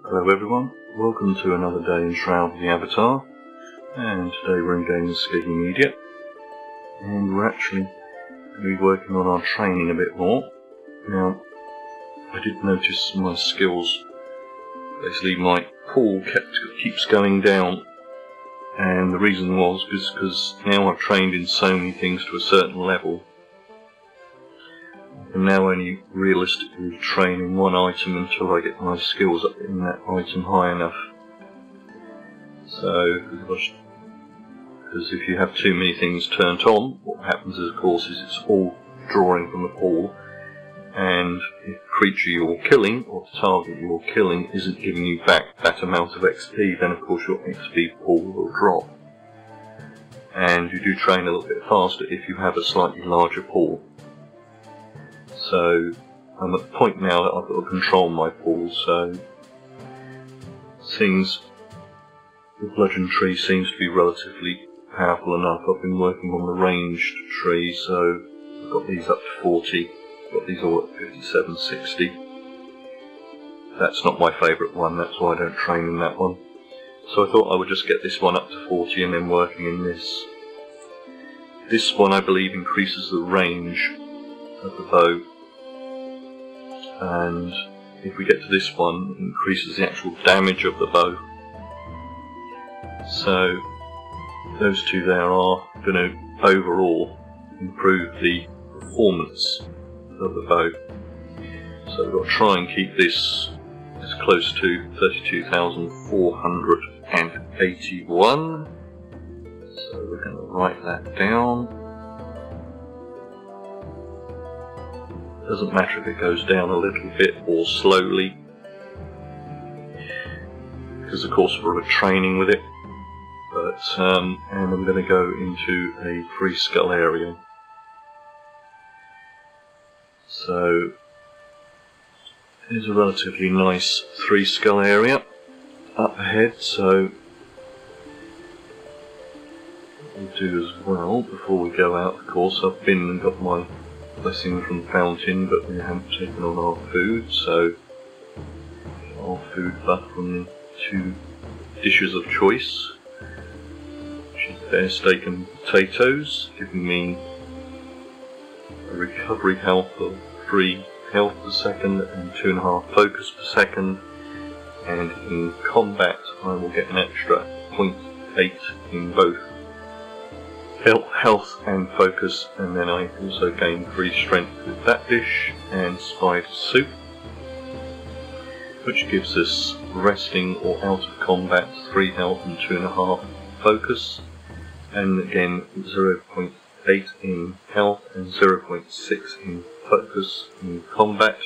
Hello everyone, welcome to another day in Shroud the Avatar, and today we're in game skeggy media, and we're actually going to be working on our training a bit more. Now, I did notice my skills, basically my pool keeps going down, and the reason was because now I've trained in so many things to a certain level, I can now only realistically train in one item until I get my skills up in that item high enough. So, because if you have too many things turned on, what happens is, of course, is it's all drawing from the pool, and if the creature you're killing, or the target you're killing, isn't giving you back that amount of XP, then of course your XP pool will drop. And you do train a little bit faster if you have a slightly larger pool. So I'm at the point now that I've got to control my pool, so the bludgeon tree seems to be relatively powerful enough. I've been working on the ranged tree, so I've got these up to 40, I've got these all at 57, 60. That's not my favourite one, that's why I don't train in that one. So I thought I would just get this one up to 40 and then working in this. This one I believe increases the range of the bow, and if we get to this one, it increases the actual damage of the bow. So those two there are going to overall improve the performance of the bow. So we've got to try and keep this as close to 32,481. So we're going to write that down. Doesn't matter if it goes down a little bit or slowly, because of course we're training with it. But and I'm going to go into a free skull area. So there's a relatively nice 3 skull area up ahead. So what we'll do as well before we go out, of course, I've been and got my blessing from the fountain, but we haven't taken on our food, so our food buff from the 2 dishes of choice, which is bear steak and potatoes, giving me a recovery health of 3 health per second and 2.5 focus per second, and in combat I will get an extra 0.8 in both health and focus, and then I also gain 3 strength with that dish and spider soup, which gives us resting or out of combat 3 health and 2.5 focus, and again 0.8 in health and 0.6 in focus in combat,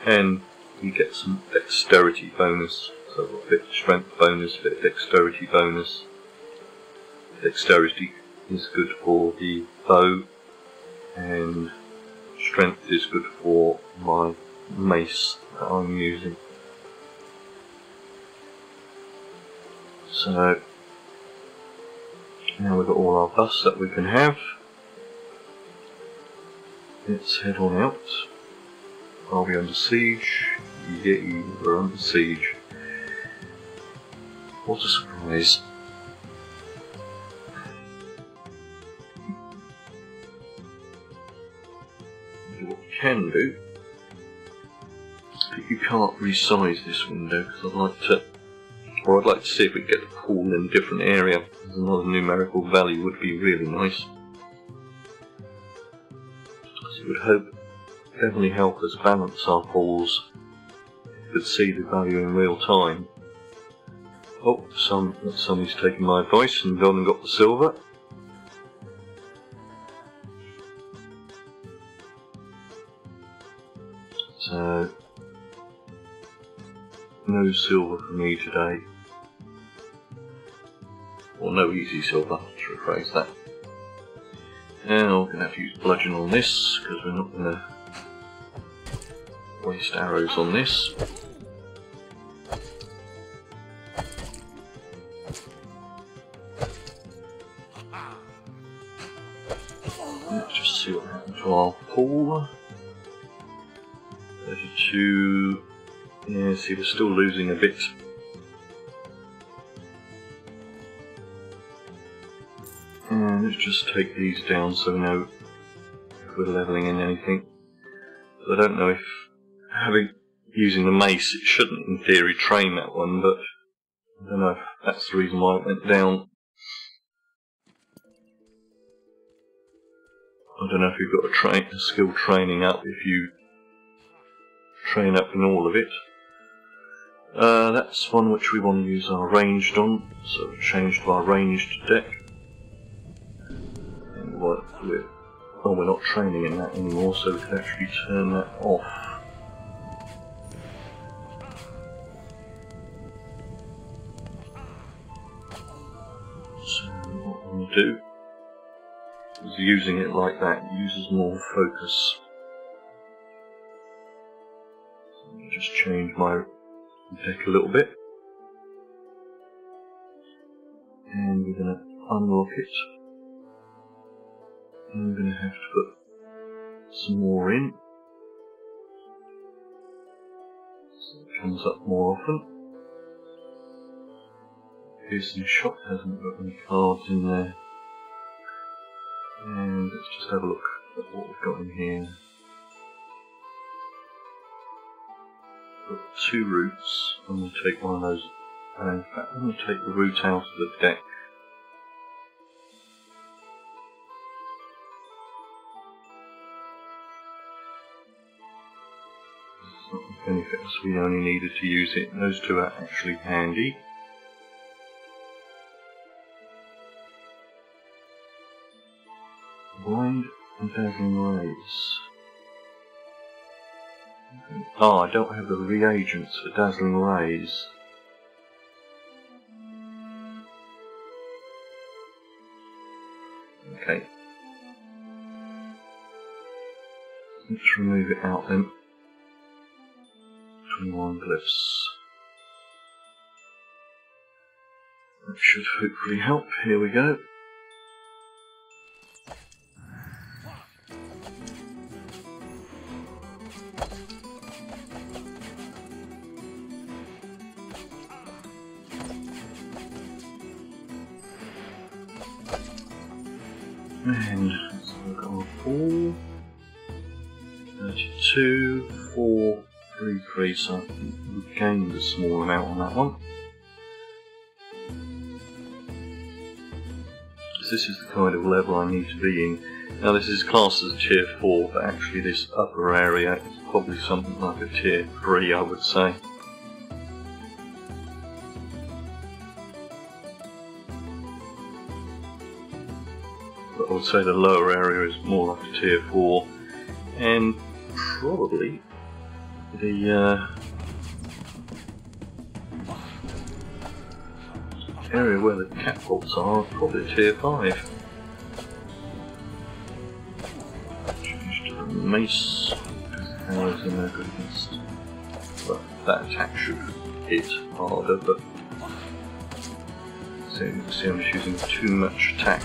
and you get some dexterity bonus, so a bit of strength bonus, a bit of dexterity bonus. Dexterity is good for the bow, and strength is good for my mace that I'm using. So now we've got all our buffs that we can have. Let's head on out. Are we under siege? Yeah, we're under siege. What a surprise. What we can do, but you can't resize this window because I'd like to see if we get the pool in a different area. Another numerical value would be really nice. So it would definitely help us balance our pools. You could see the value in real time. Oh, somebody's taken my advice and gone and got the silver. So, no silver for me today. Or no easy silver, to rephrase that. Now we're going to have to use bludgeon on this, because we're not going to waste arrows on this. Let's just see what happened to our pool. 32, Yeah, see, we're still losing a bit. And let's just take these down so we know if we're levelling in anything. I don't know if using the mace, it shouldn't in theory train that one, but I don't know if that's the reason why it went down. I don't know if you've got a skill training up if you train up in all of it. That's one which we want to use our ranged on, so we've changed to our ranged deck. And we're not training in that anymore, so we can actually turn that off. So what I'm going to do is using it like that, it uses more focus. So let me just change my deck a little bit. And we're going to unlock it. And we're going to have to put some more in. So it comes up more often. Piercing Shot hasn't got any cards in there. And let's just have a look at what we've got in here. We've got 2 roots. I'm going to take one of those. And in fact, I'm going to take the root out of the deck. It's not the benefit, so we only needed to use it. Those 2 are actually handy. Blind and Dazzling Rays. Oh, I don't have the reagents for Dazzling Rays. Okay. Let's remove it out then. 21 glyphs. That should hopefully help. Here we go. And let's look at our pool. 32, 4, 3, 3, so I think we've gained a small amount on that one. This is the kind of level I need to be in. Now this is classed as a tier 4, but actually this upper area is probably something like a tier 3, I would say. I would say the lower area is more like a tier 4, and probably the area where the catapults are probably a tier 5. Change to the mace, because the arrows are no good against. But that attack should hit harder, but so you can see I'm just using too much attack.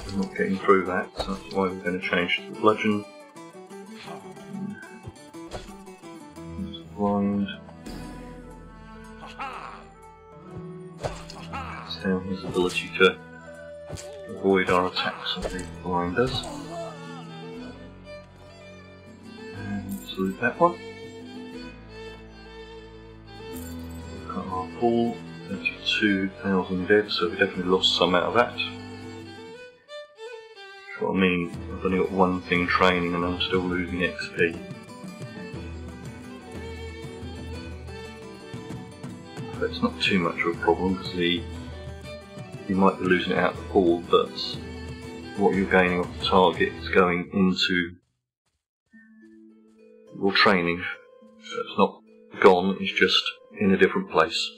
I'm not getting through that, so that's why we're going to change to the bludgeon. Blind. It's down his ability to avoid our attacks with the blinders. And let's loot that one. Got our full 32,000 dead, so we definitely lost some out of that. What I mean, I've only got one thing training and I'm still losing XP. But it's not too much of a problem because you might be losing it out of the pool, but what you're gaining off the target is going into your training. So it's not gone, it's just in a different place.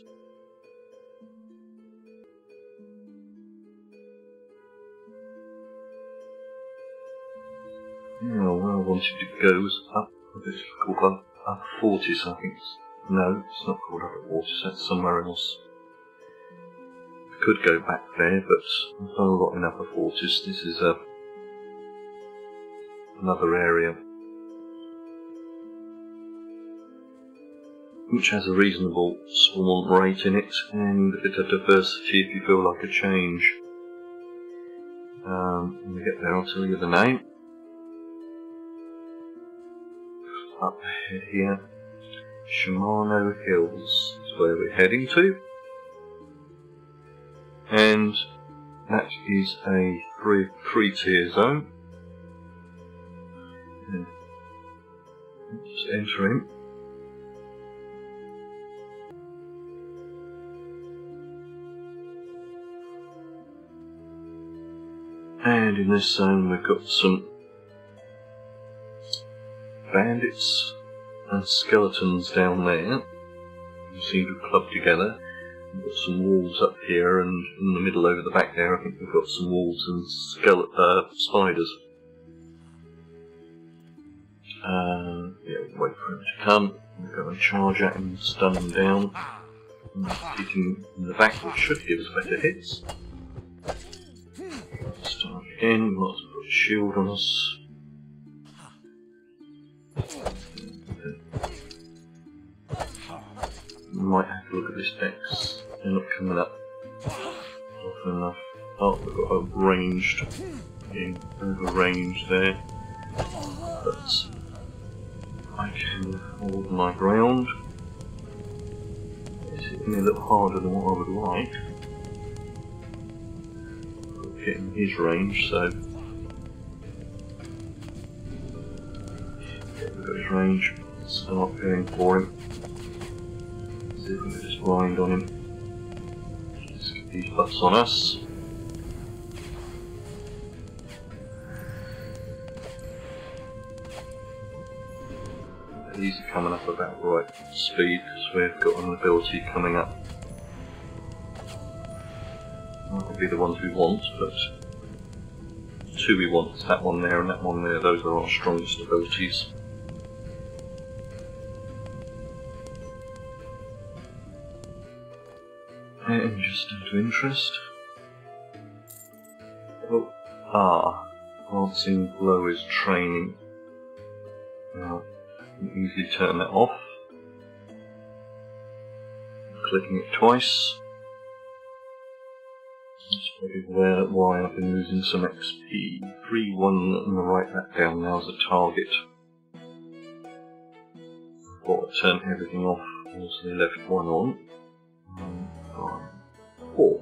Now, where I wanted to go was up, it's called up 40s, I think. No, it's not called up at 40s, that's somewhere else. I could go back there, but I've done a lot in upper 40s. This is another area. which has a reasonable spawn rate in it, and a bit of diversity if you feel like a change. When we get there I'll tell you the name. Up ahead here, Shimano Hills is where we're heading to, and that is a three-tier zone. And just enter in. And in this zone we've got some bandits and skeletons down there who seem to have clubbed together. We've got some wolves up here, and in the middle over the back there I think we've got some wolves and spiders. Yeah, wait for him to come. We'll go and charge at him and stun him down. Hit him in the back, which should give us better hits. Start again, we might as well put a shield on us. We might have to look at this X. They're not coming up often enough. Oh, we've got a ranged, getting over range there. But I can hold my ground. It's hitting me a little harder than what I would like. Getting his range, so yeah, we've got his range. Start going for him. See if we can just blind on him. Let's get these buffs on us. These are coming up about right speed because we've got an ability coming up. That would be the ones we want, but two we want, that one there and that one there, those are our strongest abilities. And just out of interest. Oh, Dancing Blow is training. Now, you can easily turn that off. Clicking it twice. That's probably why I've been losing some XP. 3-1, and I'll write that down now as a target. I thought I'd turn everything off, also left one on. 4.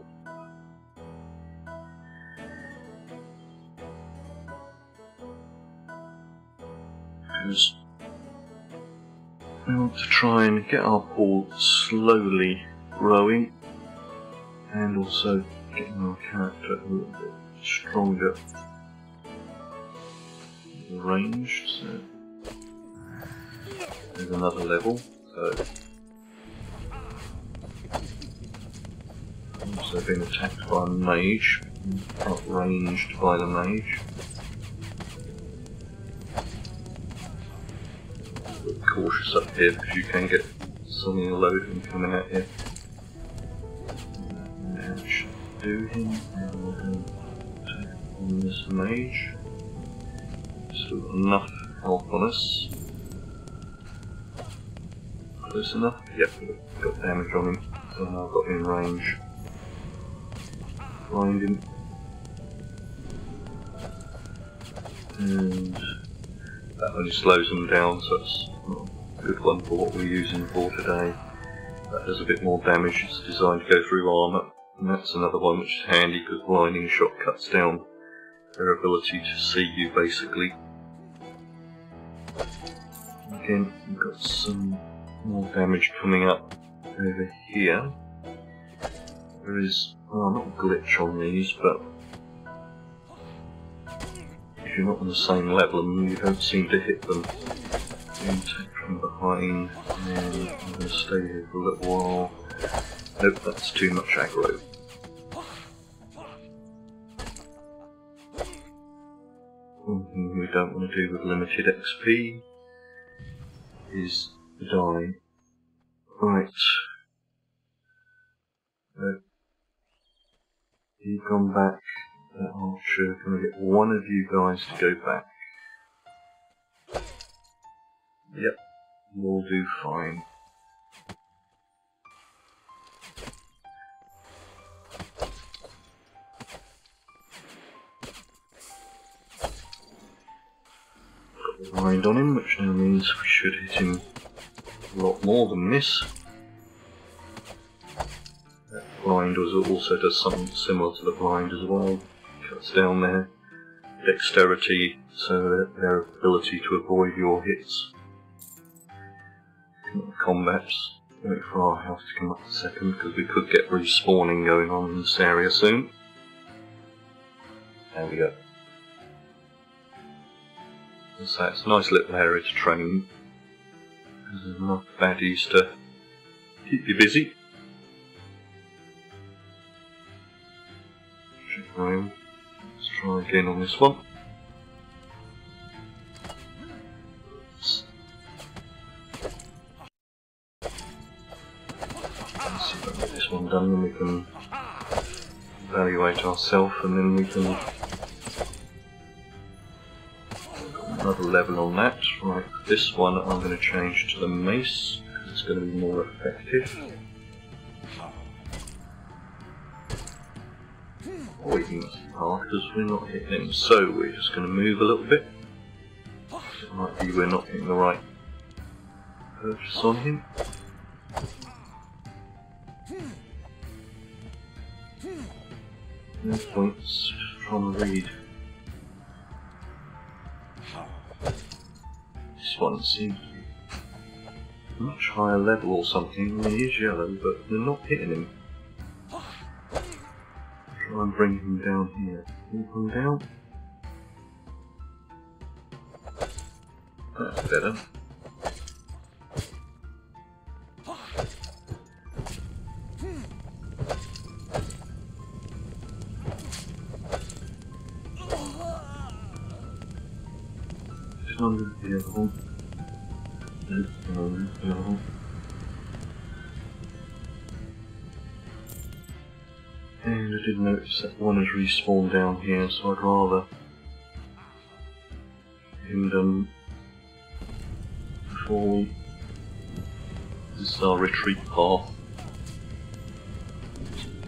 Because we want to try and get our pool slowly growing, and also getting our character a little bit stronger ranged, so there's another level. So I've also been attacked by a mage, outranged by the mage. Be cautious up here because you can get something loading coming at you. Do him, and we're going to take on this mage. Still got enough health on us. Close enough? Yep, we've got damage on him, so now I've got him in range. Blind him. And that only slows him down, so that's not a good one for what we're using for today. That does a bit more damage, it's designed to go through armour. And that's another one which is handy because blinding shot cuts down their ability to see you basically. Again, we've got some more damage coming up over here. There is, well, not a glitch on these, but if you're not on the same level and you don't seem to hit them, you can take from behind, and I'm going to stay here for a little while. Nope, that's too much aggro. One thing we don't want to do with limited XP is die. Right. You've gone back. That archer, can I get one of you guys to go back? Yep, we'll do fine. blind on him, which now means we should hit him a lot more than this. That blind also does something similar to the blind as well. Cuts down their dexterity, so their ability to avoid your hits. Combat's wait for our health to come up a second, because we could get respawning going on in this area soon. There we go. So it's a nice little area to train. There's enough baddies to keep you busy. Let's try again on this one. Let's see if I can get this one done, and we can evaluate ourselves, and then we can another level on that. Right, this one I'm going to change to the mace, because it's going to be more effective. Poison is hard because we're not hitting him, so we're just going to move a little bit. It might be we're not hitting the right purchase on him. No points, just trying to read. This one seems to be much higher level or something. He is yellow, but they're not hitting him. Try and bring him down here. Move him down. That's better. Just under the other one. No. And I did notice that one has respawned down here, so I'd rather him done before we... This is our retreat path.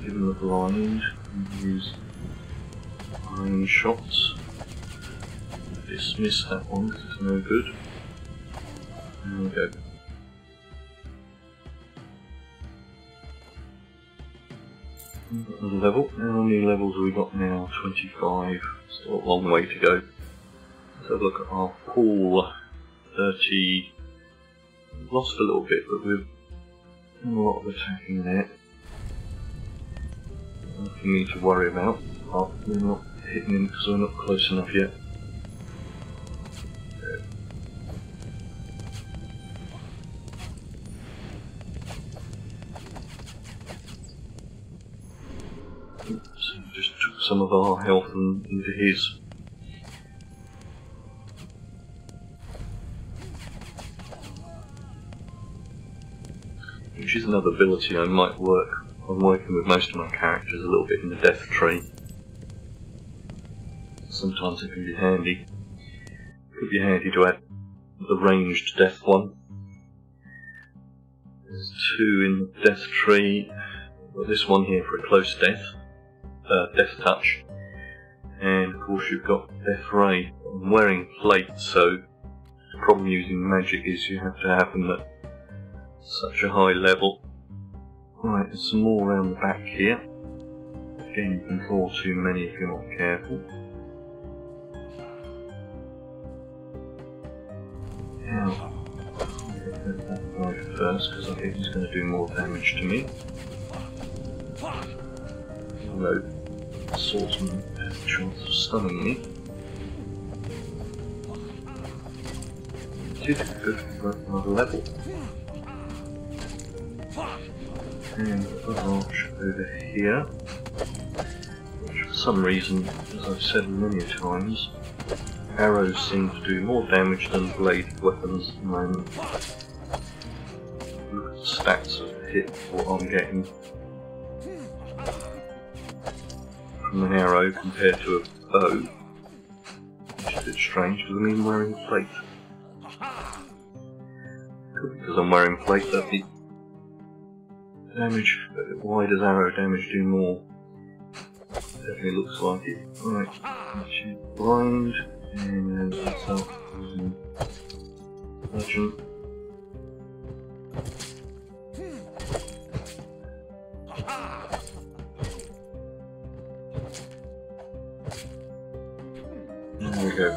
Give him a blind and use iron shots. Dismiss that one because it's no good. There we go. Another level. How many levels have we got now? 25. Still a long way to go. Let's have a look at our pool. 30. We've lost a little bit, but we've done a lot of attacking there. Nothing we need to worry about. We're not hitting him because we're not close enough yet. Some of our health into his. Which is another ability I might work on, working with most of my characters a little bit in the death tree. Sometimes it can be handy. It could be handy to add the ranged death one. There's 2 in the death tree. I've got this one here for a close death. Death touch, and of course you've got death ray. I'm wearing plate, so the problem using magic is you have to have them at such a high level. Right, there's some more around the back here. Again, you can draw too many if you're not careful. Now, I'm going to hit that guy first because I think he's going to do more damage to me. Although swordsman has a chance of stunning me. Did good for another level. And I've got an arch over here, which for some reason, as I've said many times, arrows seem to do more damage than bladed weapons at the moment. Look at the stats of the hit, what I'm getting from an arrow compared to a bow, which is a bit strange because I'm even wearing plate. Could be because I'm wearing plate that the damage, why does arrow damage do more? Definitely looks like it. Right, blind. And that's up using Legend. There we go.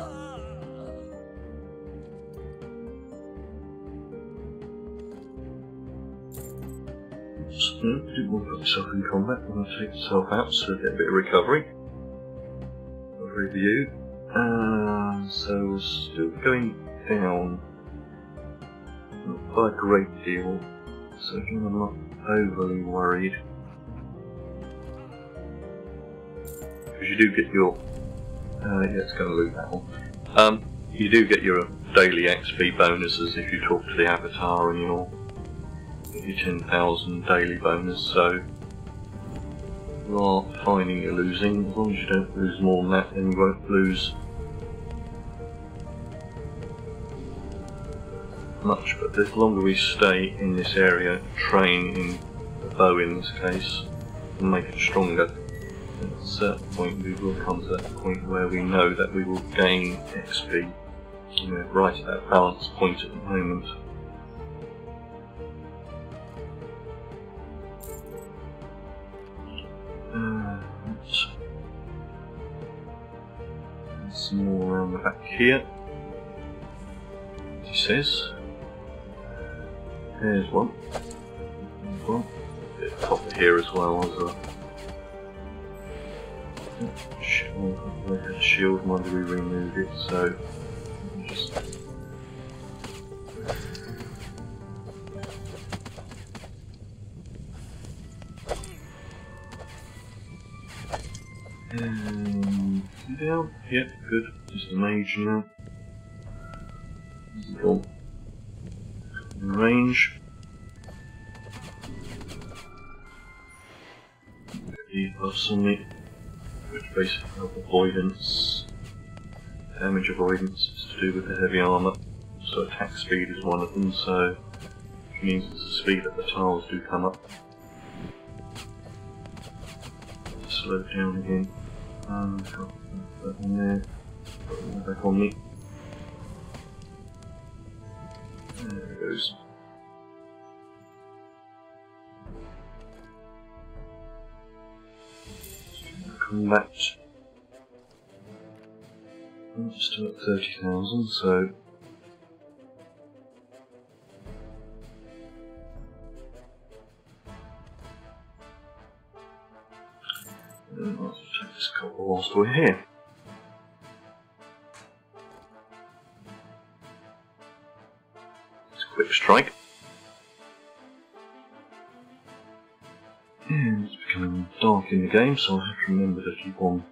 Oops, no, didn't want to put myself in combat. I'm going to take myself out so I get a bit of recovery. A review. So we're still going down. Not by a great deal. So again, I'm not overly worried. Because you do get your... yeah, it's going to loot that one. You do get your daily XP bonuses if you talk to the avatar, and you'll get your 10,000 daily bonus, so you are finding you're losing. As long as you don't lose more than that, then you won't lose much. But the longer we stay in this area, training the bow in this case, and make it stronger, at a certain point we will come to that point where we know that we will gain XP. You know, right at that balance point at the moment. Some more around the back here. As he says. There's one. There's one. A bit of copper here as well as a shield. Mind we removed it, so just down. Yep, good. Just a mage now. Cool. In range. Debuffs on me, which basically help avoidance. Damage avoidance is to do with the heavy armour. So attack speed is one of them, so it means it's the speed that the tiles do come up. Slow down again. Got that one there. Put it back on me. There it goes. Combat. I'm still at 30,000, so let's take this copper whilst we're here. It's a quick strike. And it's becoming dark in the game, so I have to remember to keep on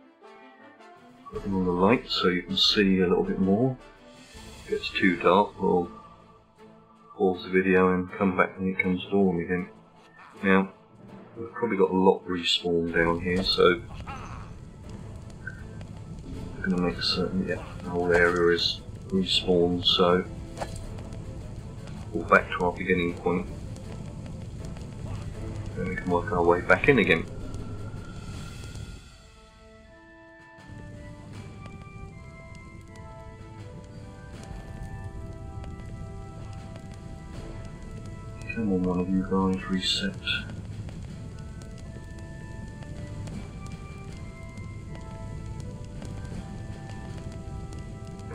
putting on the light so you can see a little bit more. If it gets too dark, we'll pause the video and come back when it comes dawn again. Now, we've probably got a lot respawn down here, so we're going to make certain the whole area is respawned, so we'll back to our beginning point. Then we can work our way back in again. Come on, one of you guys, reset.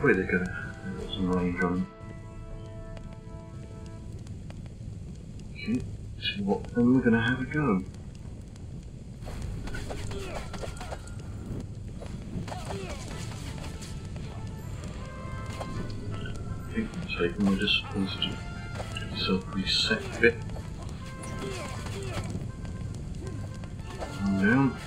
Where are they going? They've got some range on them. Okay, see what then we're going to have a go. I think we're taking, we just want to get yourself reset a bit. And down.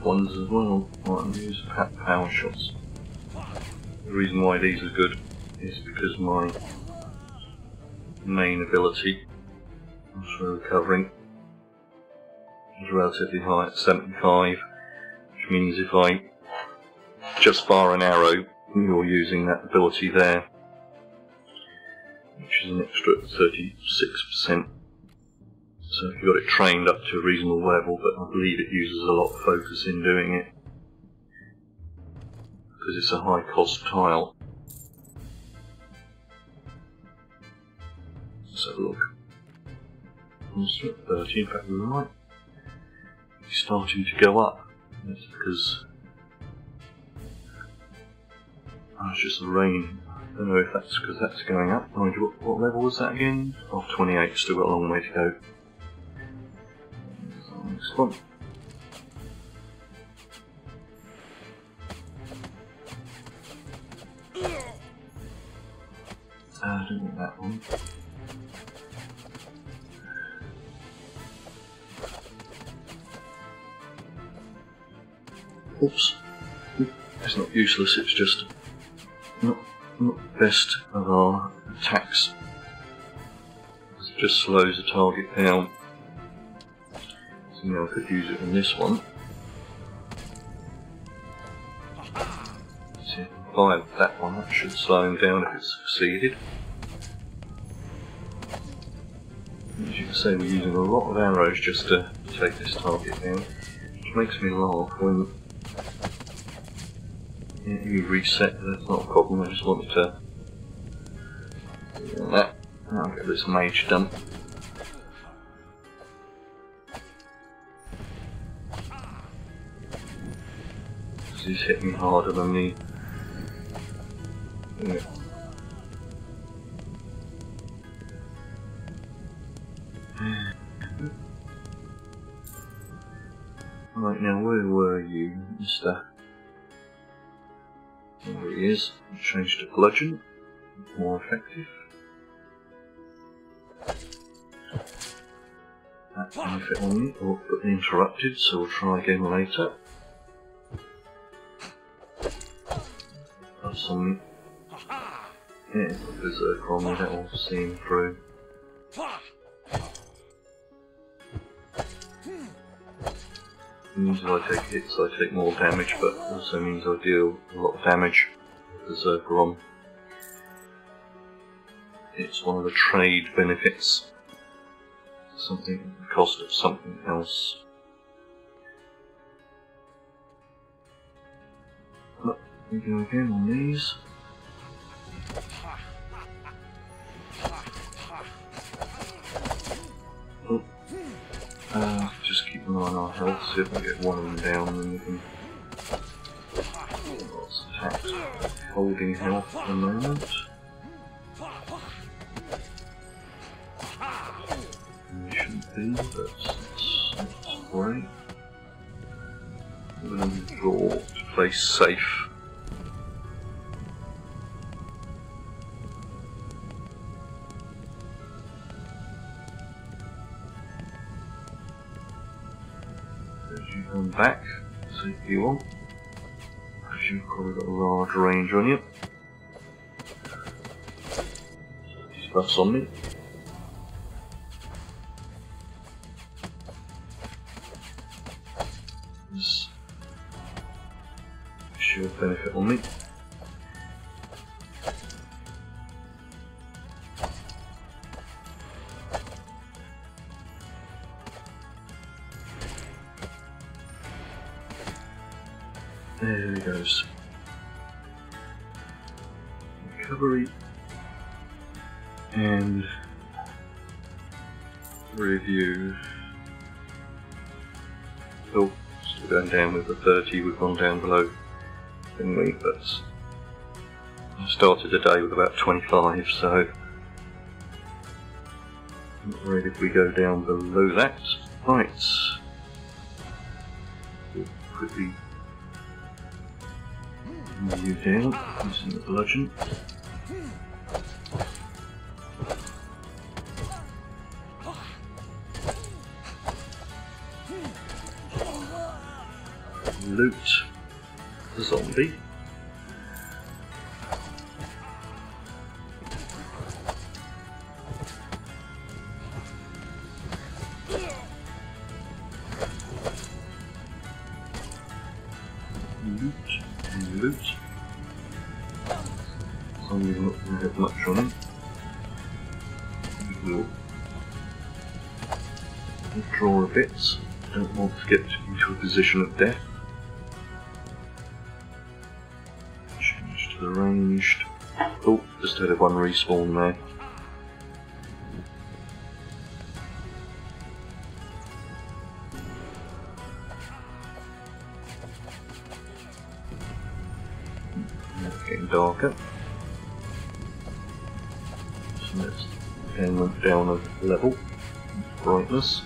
Ones as well. Right, I'm use power shots. The reason why these are good is because my main ability for recovering is relatively high at 75, which means if I just fire an arrow, you're using that ability there. which is an extra 36%. So if you've got it trained up to a reasonable level, but I believe it uses a lot of focus in doing it, because it's a high cost tile. Let's have a look. It's at 30, in fact we might be starting to go up. That's because it's just the rain. I don't know if that's because that's going up. Mind you, what level was that again? Oh, 28, still got a long way to go. Next one. I don't want that one. Oops. It's not useless, it's just not the best of our attacks. It just slows the target down. So now I could use it on this one. See if I can fire that one, that should slow him down if it's succeeded. As you can see, we're using a lot of arrows just to take this target down, which makes me laugh when you reset. That's not a problem, I just wanted to do that. Now I'll get this mage done. Because he's hit me harder than me. Yeah. Right, now where were you, Mr. There he is. Change to bludgeon. More effective. That benefit on me. Oh, got interrupted, so we'll try again later. Have some. Yeah, berserker on me, that will see him through. It means if I take hits, I take more damage, but also means I deal a lot of damage with berserker on. It's one of the trade benefits. Something at the cost of something else. But we go again on these. Just keep an eye on our health, see if we get one of them down and then we can lots of attacks. Holding health at the moment. We shouldn't be, but that's great. We're going to draw to play safe. Come back, see if you want, because you've probably got a large range on you. These buffs on me. This should benefit on me. There he goes. Recovery and review. Oh, still going down with the 30, we've gone down below thingy, but I started the day with about 25, so not worried if we go down below that. Right. We'll quickly move you down using the bludgeon. Loot the zombie. Loot and loot. Zombie's not going to have much on him. withdraw a bit. Don't want to get into a position of death. Change to the ranged. Oh, just had one respawn there. It's getting darker. So let's again went down a level. Brightness.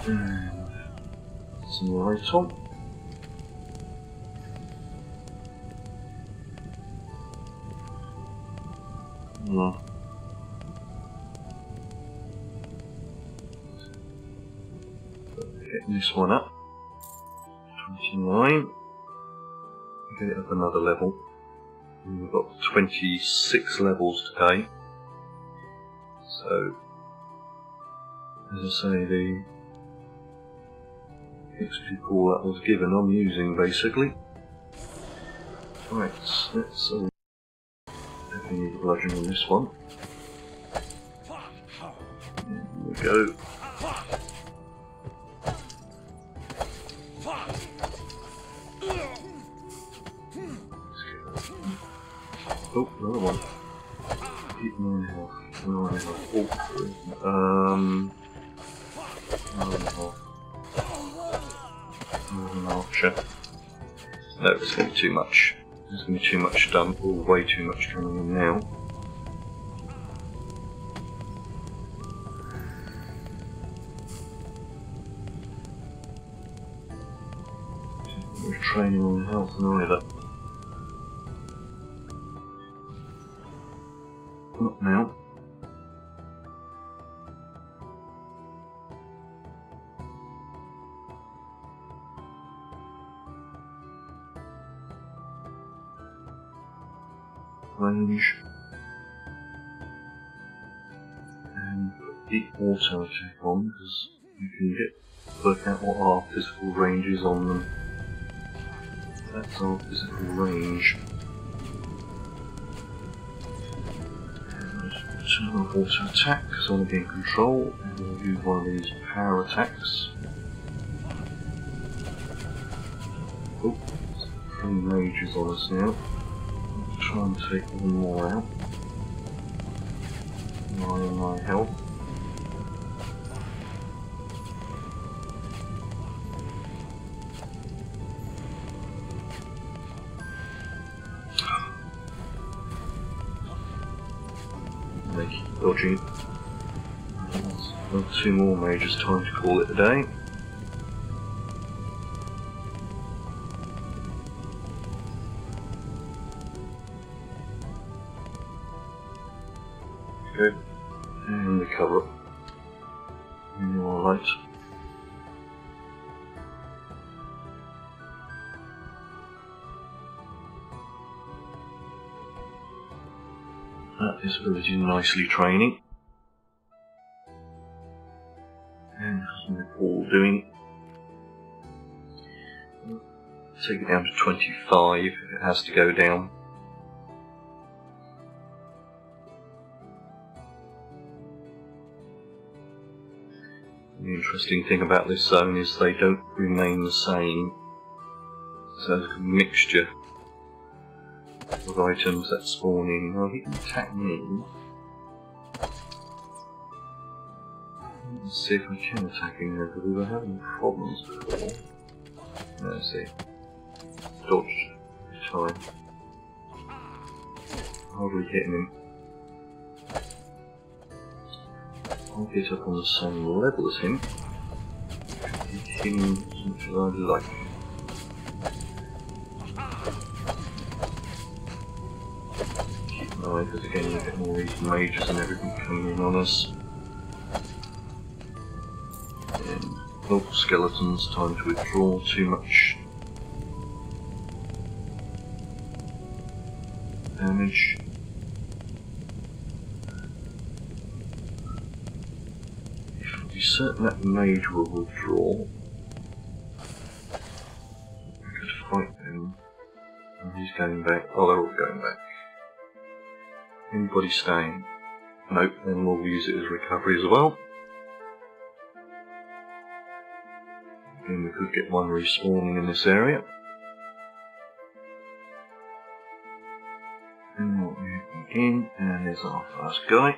And some light on. Getting this one up. 29. Get it up another level. And we've got 26 levels today. So, as I say, the XP pool that was given I'm using basically. Right, let's definitely need a bludgeon on this one. There we go. Oh, another one. 8.5 health. 9.5. Oh, 9.5. An archer. No, it's going to be too much. There's going to be too much done. Oh, way too much coming in now. We're training on health neither. Not now. Range. And put the auto attack on because you can work out what our physical range is on them. That's our physical range. Turn on auto attack because I want to be in control, and we'll use one of these power attacks. Oh, 3 mages on us now. Let's try and take one more out. 9 on my health. They keep dodging. Well, 2 more mages, time to call it a day. Good. And recover. And you're alright. This village is nicely training. And as we recall doing, take it down to 25 if it has to go down. The interesting thing about this zone is they don't remain the same. So there's a mixture of items that spawn in. Well, he can attack me. Let's see if I can attack him there, because we were having problems before. Let's see. Dodged every time. Hardly hitting him. I'll get up on the same level as him. Hit him as much as I like. Because again you get all these mages and everything coming in on us. And, oh, skeletons, time to withdraw, too much damage. If we'll be certain that the mage will withdraw, I could fight them. And he's going back. Oh, they're all going back. Anybody staying? Nope, then we'll use it as recovery as well. And we could get one respawning in this area. And we'll move in, and there's our first guy.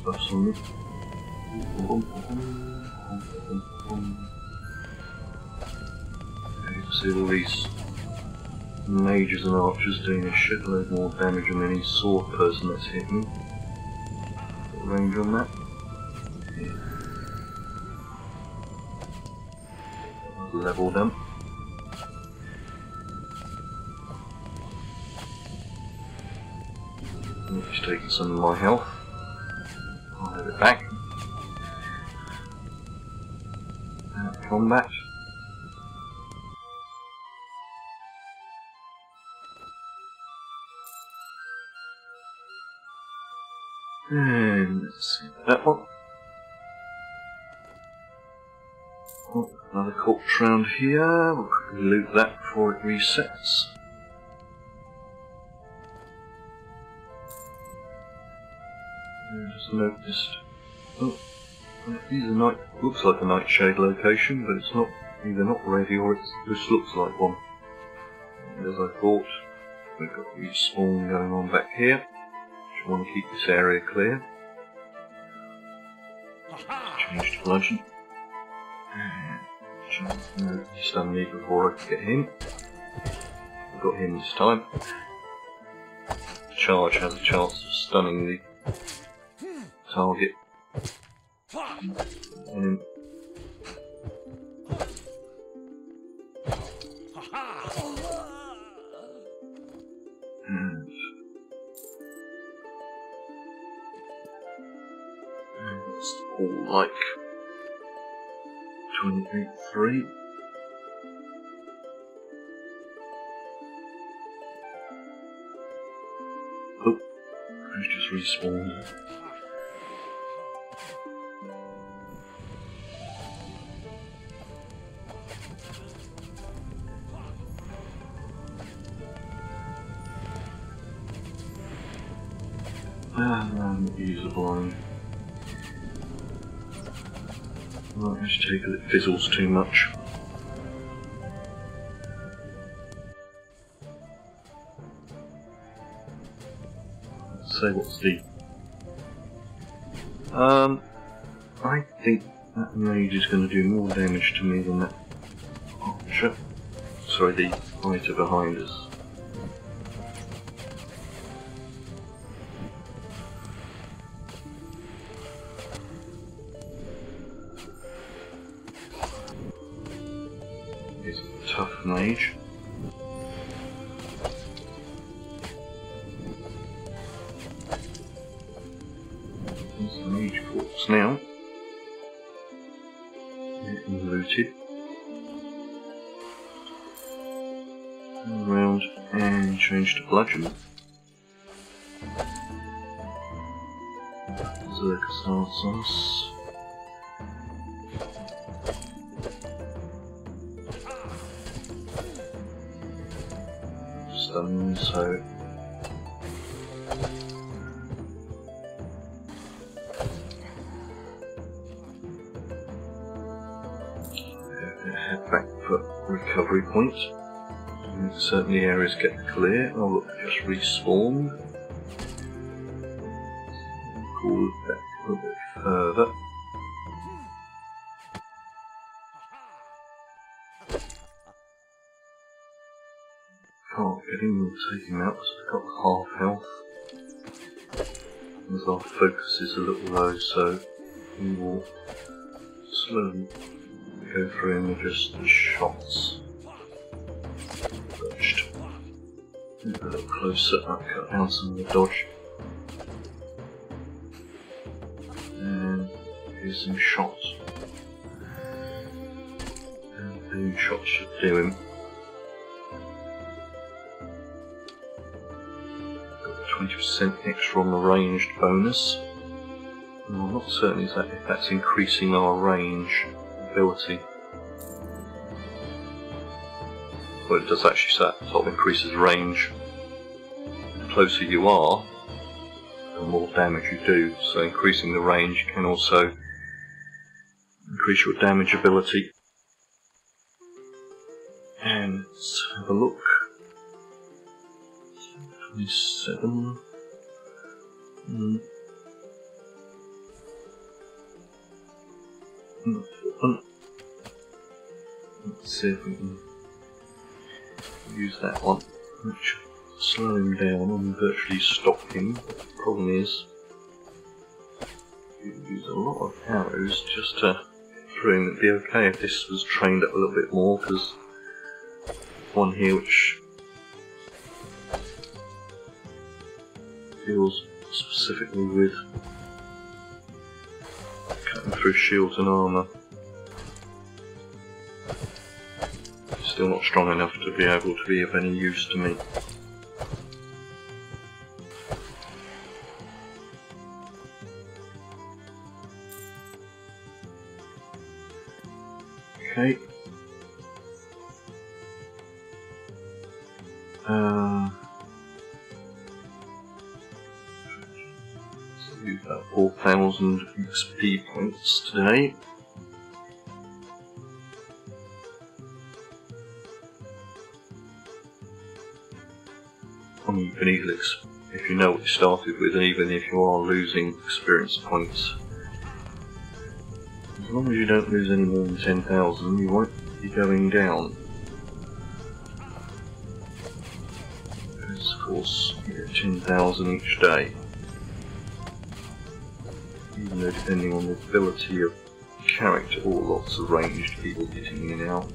Stuff's on me. You can see all these mages and archers doing a shitload more damage than any sword person that's hit me. Got range on that? Yeah. Level them. He's taking some of my health. I'll have it back. Out of combat. And let's see that one. Oh, another corpse round here. We'll quickly loot that before it resets. I just noticed. Oh, these are night. Looks like a nightshade location, but it's not. Either not ready or it just looks like one. And as I thought, we've got respawn going on back here. I want to keep this area clear. Change to bludgeon. No, he stunned me before I could get him. I got him this time. Charge has a chance of stunning the target. And it's all like 28-3. Oh, I've just respawned. Use a blind. Right, let's take it, it fizzles too much. Let's say what's the... I think that mage is going to do more damage to me than that archer. Sorry, the fighter behind us. He's a tough mage. There's the mage corpse now. Getting looted. Turn around and change to bludgeon. Zerkus Arsos. Stun, so head back for recovery point. Certainly areas get clear. Oh look, just respawned. Pull it back a little bit further. Can't get him, we'll take him out because we've got half health. As our focus is a little low, so we will slowly go through him with just the shots. Dodged. Move a little closer, I'll cut down some of the dodge. And here's some shots. And 2 shots should do him. 20% extra on the ranged bonus. I'm not certain if that's increasing our range ability. Well, it does actually say that sort of increases range. The closer you are, the more damage you do. So increasing the range can also increase your damage ability. And let's have a look. 27. Let's see if we can use that one, which will slow him down and virtually stop him. The problem is, you use a lot of arrows just to through him. It'd be okay if this was trained up a little bit more, because one here which deals specifically with cutting through shields and armour. Still not strong enough to be able to be of any use to me. Okay. So use about 4,000 XP points today. You can easily, if you know what you started with, even if you are losing experience points, as long as you don't lose any more than 10,000, you won't be going down. Because of course you get 10,000 each day, even though depending on the ability of the character, or lots of ranged people getting in and out.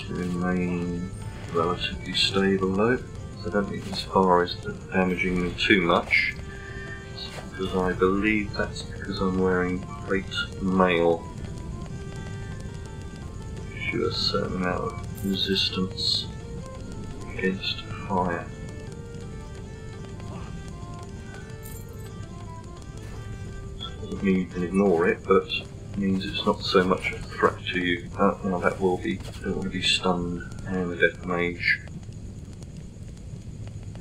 Remain relatively stable though, so I don't think as far as damaging me too much, because I believe that's because I'm wearing plate mail, gives you a certain amount of resistance against fire. Doesn't mean you can ignore it, but means it's not so much a threat to you. Now that will be, don't want to be stunned, and the death mage.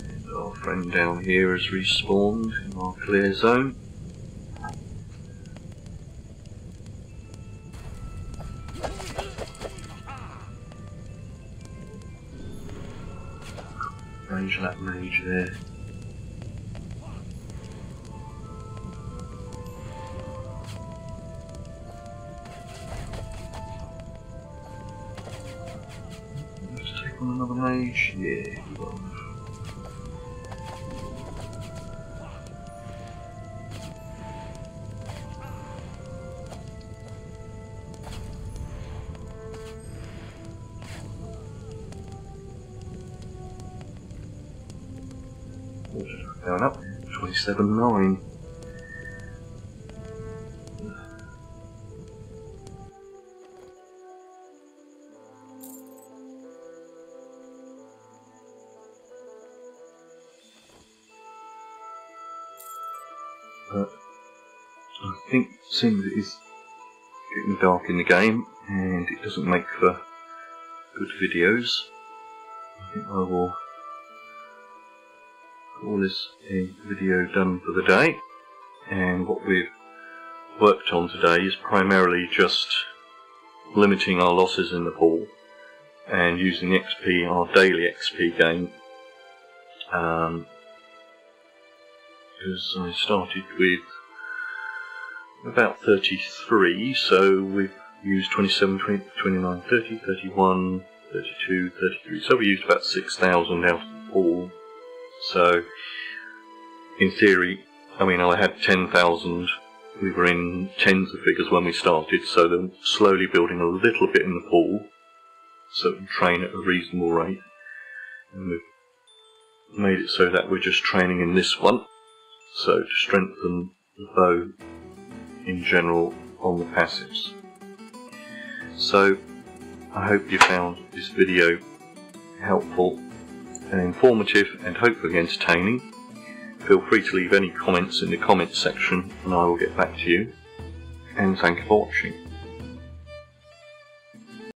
And our friend down here has respawned in our clear zone. Range that mage there. Another mage? Yeah, we got enough. Going up, 27.9. But I think, seeing that it is getting dark in the game and it doesn't make for good videos, I think I will call this a video done for the day. And what we've worked on today is primarily just limiting our losses in the pool and using XP, our daily XP gain. Because I started with about 33, so we've used 27, 20, 29, 30, 31, 32, 33, so we used about 6,000 out of the pool. So in theory, I mean, I had 10,000, we were in tens of figures when we started, so they're slowly building a little bit in the pool so we can train at a reasonable rate, and we've made it so that we're just training in this one, so to strengthen the bow in general on the passives. So I hope you found this video helpful, and informative and hopefully entertaining. Feel free to leave any comments in the comments section and I will get back to you. And thank you for watching.